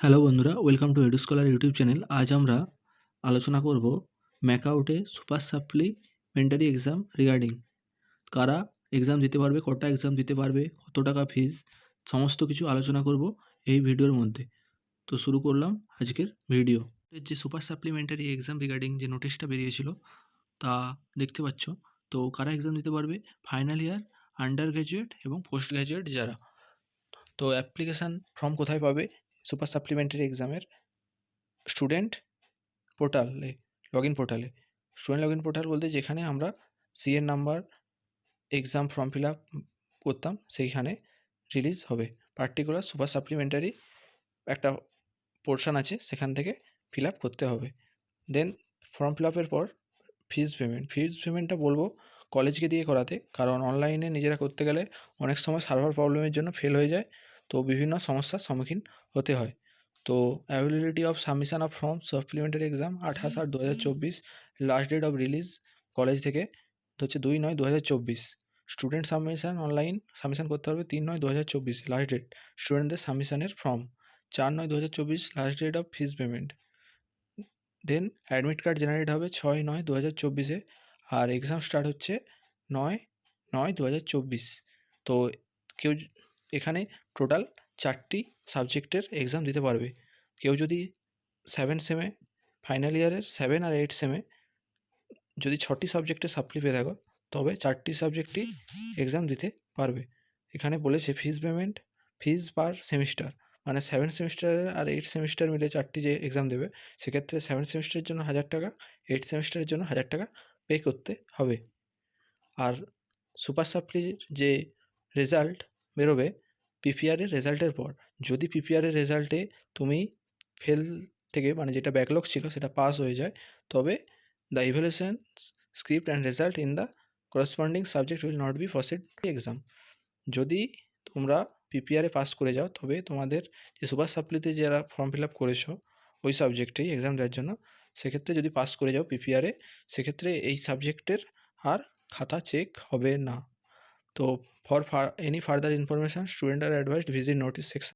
Hello বন্ধুরা, welcome to এডুস্কলার YouTube channel. আজ আমরা আলোচনা করব ম্যাকআউটে সুপার সাপ্লিমেন্টারি এক্সাম রিগার্ডিং কারা এক্সাম দিতে পারবে, কটা এক্সাম দিতে পারবে, কত টাকা ফিস, সমস্ত কিছু আলোচনা করব এই ভিডিওর মধ্যে। তো শুরু করলাম আজকের ভিডিও। যে সুপার সাপ্লিমেন্টারি এক্সাম রিগার্ডিং যে নোটিশটা বেরিয়েছিল তা দেখতে পাচ্ছ। তো কারা এক্সাম দিতে পারবে? ফাইনাল ইয়ার, আন্ডার গ্র্যাজুয়েট এবং পোস্ট গ্র্যাজুয়েট যারা। তো অ্যাপ্লিকেশান ফর্ম কোথায় পাবে সুপার সাপ্লিমেন্টারি এক্সামের? স্টুডেন্ট পোর্টালে, পোর্টালে স্টুডেন্ট পোর্টাল বলতে যেখানে আমরা সিএর number exam form fill up করতাম সেইখানে রিলিজ হবে। পার্টিকুলার সুপার সাপ্লিমেন্টারি একটা পোর্শন আছে, সেখান থেকে ফিল আপ করতে হবে। দেন ফর্ম ফিল আপের পর ফিজ পেমেন্টটা বলবো কলেজকে দিয়ে করাতে, কারণ অনলাইনে নিজেরা করতে গেলে অনেক সময় সার্ভার প্রবলেমের জন্য ফেল হয়ে যায়, তো বিভিন্ন সমস্যার সম্মুখীন হতে হয়। তো availability of submission of form supplementary exam 28/8/2024, last date of release college থেকে হচ্ছে 2/9/2024। স্টুডেন্ট সাবমিশন অনলাইন সাবমিশন করতে হবে 3/9/2024 লাস্ট ডেট স্টুডেন্টদের সাবমিশনের form. 4/9/2024 last date of fees payment. Then admit card generate হবে 6/9/2024-এ, আর এক্সাম স্টার্ট হচ্ছে 9/9/2024। তো কেউ এখানে টোটাল 4টি সাবজেক্টের এক্সাম দিতে পারবে। কেউ যদি 7 সেমে, ফাইনাল ইয়ারের 7 আর 8 সেমে যদি 6টি সাবজেক্টে সাপ্লি পেয়ে থাকো, তবে 4টি সাবজেক্টই এক্সাম দিতে পারবে। এখানে বলেছে ফিজ পার সেমিস্টার, মানে 7 সেমিস্টারের আর 8 সেমিস্টার মিলে 4টি যে এক্সাম দেবে, সেক্ষেত্রে 7 সেমিস্টারের জন্য 1000 টাকা, 8 সেমিস্টারের জন্য 1000 টাকা পে করতে হবে। আর সুপার সাপ্লির যে রেজাল্ট বেরোবে পিপিআরের রেজাল্টের পর, যদি পিপিআরের রেজাল্টে তুমি ফেল থেকে, মানে যেটা ব্যাকলগ ছিল সেটা পাস হয়ে যায়, তবে the evaluation script and result in the corresponding subject will not be proceed exam. যদি তোমরা পিপিআরে পাস করে যাও, তবে তোমাদের যে সুপার সাপ্লিতে যারা ফর্ম ফিল আপ করেছো ওই সাবজেক্টেই এক্সাম দেওয়ার জন্য, সেক্ষেত্রে যদি পাস করে যাও পিপিআরে, সেক্ষেত্রে এই সাবজেক্টের আর খাতা চেক হবে না। তো for any further information student are advised visit notice section.